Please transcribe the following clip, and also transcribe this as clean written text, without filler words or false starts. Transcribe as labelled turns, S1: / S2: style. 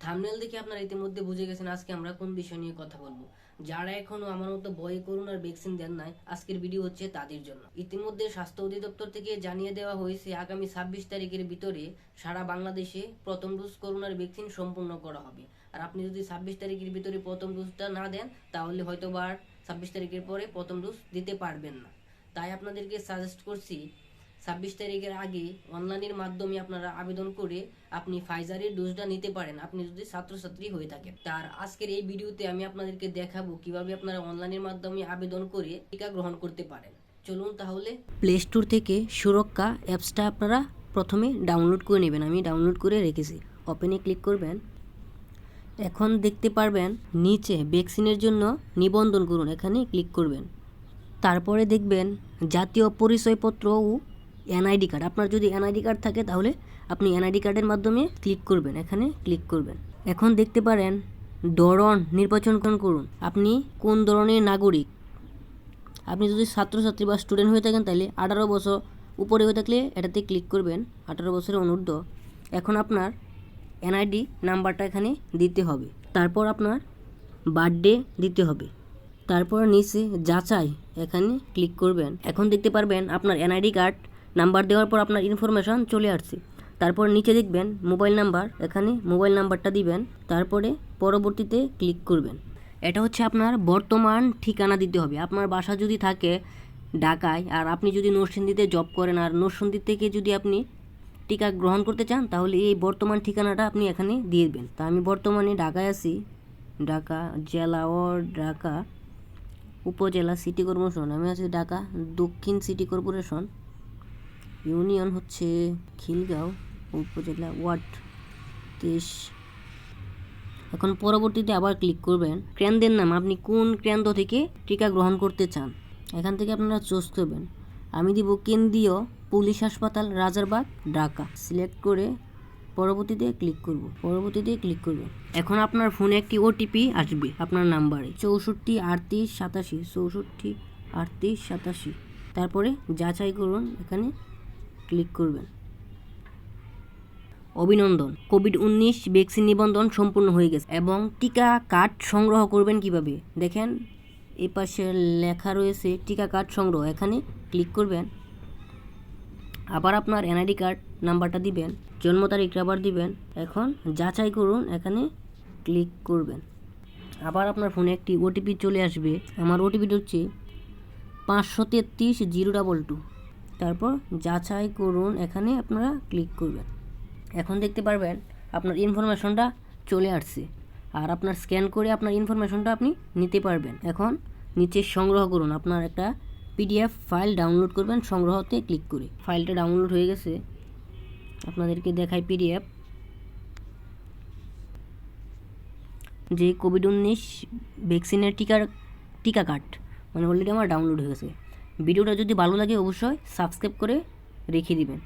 S1: Thumbnail দেখে আপনারা ইতিমধ্যে বুঝে গেছেন আজকে আমরা কোন বিষয় নিয়ে কথা বলবো। যারা এখনো আমার মতো ভয়ে করোনার ভ্যাকসিন দেন নাই, আজকের ভিডিও হচ্ছে তাদের জন্য। ইতিমধ্যে স্বাস্থ্য অধিদপ্তর থেকে জানিয়ে দেওয়া হয়েছে আগামী 26 তারিখের ভিতরে সারা বাংলাদেশে প্রথম ডোজ করোনার ভ্যাকসিন সম্পূর্ণ করা হবে। আর আপনি যদি 26 তারিখের ভিতরে প্রথম ডোজটা না দেন, তাহলে হয়তো বা 26 তারিখের পরে প্রথম ডোজ দিতে পারবেন না। তাই আপনাদেরকে সাজেস্ট করছি 26 তারিখের আগে অনলাইনের মাধ্যমে আপনারা আবেদন করে আপনি ফাইজারের ডোজটা নিতে পারেন, আপনি যদি ছাত্রছাত্রী হয়ে থাকেন। তার আজকের এই ভিডিওতে আমি আপনাদেরকে দেখাবো কিভাবে আপনারা অনলাইনের মাধ্যমে আবেদন করে টিকা গ্রহণ করতে পারেন। চলুন তাহলে প্লে স্টোর থেকে সুরক্ষা অ্যাপসটা আপনারা প্রথমে ডাউনলোড করে নেবেন। আমি ডাউনলোড করে রেখেছি। ওপেনে ক্লিক করবেন। এখন দেখতে পারবেন নিচে ভ্যাকসিনের জন্য নিবন্ধন করুন, এখানে ক্লিক করবেন। তারপরে দেখবেন জাতীয় পরিচয়পত্র ও এনআইডি কার্ড। আপনার যদি এনআইডি কার্ড থাকে তাহলে আপনি এনআইডি কার্ডের মাধ্যমে ক্লিক করবেন, এখানে ক্লিক করবেন। এখন দেখতে পারেন ধরন নির্বাচন করুন, আপনি কোন ধরনের নাগরিক। আপনি যদি ছাত্রছাত্রী বা স্টুডেন্ট হয়ে থাকেন তাহলে 18 বছর উপরে হয়ে থাকলে এটাতে ক্লিক করবেন, 18 বছরের অনূর্ধ্ব। এখন আপনার এনআইডি নাম্বারটা এখানে দিতে হবে, তারপর আপনার বার্থডে দিতে হবে, তারপর নিচে যাচাই এখানে ক্লিক করবেন। এখন দেখতে পারবেন আপনার এনআইডি কার্ড নাম্বার দেওয়ার পর আপনার ইনফরমেশন চলে আসছে। তারপর নিচে দেখবেন মোবাইল নাম্বার, এখানে মোবাইল নাম্বারটা দিবেন, তারপরে পরবর্তীতে ক্লিক করবেন। এটা হচ্ছে আপনার বর্তমান ঠিকানা দিতে হবে। আপনার বাসা যদি থাকে ঢাকায় আর আপনি যদি নরসিংদীতে জব করেন আর নরসিংদী থেকে যদি আপনি টিকা গ্রহণ করতে চান তাহলে এই বর্তমান ঠিকানাটা আপনি এখানে দিয়ে দেবেন। তা আমি বর্তমানে ঢাকায় আছি, ঢাকা জেলা ও ঢাকা উপজেলা সিটি কর্পোরেশন, আমি আছি ঢাকা দক্ষিণ সিটি কর্পোরেশন, ইউনিয়ন হচ্ছে খিলগাঁও, উপজেলা ওয়ার্ড 23। এখন পরবর্তীতে আবার ক্লিক করবেন। কেন্দ্রের নাম, আপনি কোন কেন্দ্র থেকে টিকা গ্রহণ করতে চান এখান থেকে আপনারা চুজ করবেন। আমি দিব কেন্দ্রীয় পুলিশ হাসপাতাল রাজারবাগ ঢাকা, সিলেক্ট করে পরবর্তীতে ক্লিক করব, পরবর্তীতে ক্লিক করবেন। এখন আপনার ফোনে একটি ওটিপি আসবে আপনার নাম্বারে 643887, 643887। তারপরে যাচাই করুন, এখানে ক্লিক করবেন। অভিনন্দন, কোভিড-19 ভ্যাকসিন নিবন্ধন সম্পূর্ণ হয়ে গেছে। এবং টিকা কার্ড সংগ্রহ করবেন কিভাবে দেখেন, এই পাশে লেখা রয়েছে টিকা কার্ড সংগ্রহ, এখানে ক্লিক করবেন। আবার আপনার এনআইডি কার্ড নাম্বারটা দিবেন, জন্ম তারিখটা আবার দিবেন। এখন যাচাই করুন, এখানে ক্লিক করবেন। আবার আপনার ফোনে একটি ওটিপি চলে আসবে। আমার ওটিপিটা হচ্ছে 533-022। তারপর যাচাই করুন, এখানে আপনারা ক্লিক করবেন। এখন দেখতে পারবেন আপনার ইনফরমেশনটা চলে আসছে আর আপনার স্ক্যান করে আপনার ইনফরমেশনটা আপনি নিতে পারবেন। এখন নিচে সংগ্রহ করুন, আপনার একটা পিডিএফ ফাইল ডাউনলোড করবেন, সংগ্রহতে ক্লিক করে। ফাইলটা ডাউনলোড হয়ে গেছে, আপনাদেরকে দেখাই পিডিএফ। যে কোভিড-19 ভ্যাকসিনের টিকা কার্ড মানে অলরেডি আমার ডাউনলোড হয়ে গেছে। ভিডিওটা যদি ভালো লাগে অবশ্যই সাবস্ক্রাইব করে রেখে দিবেন।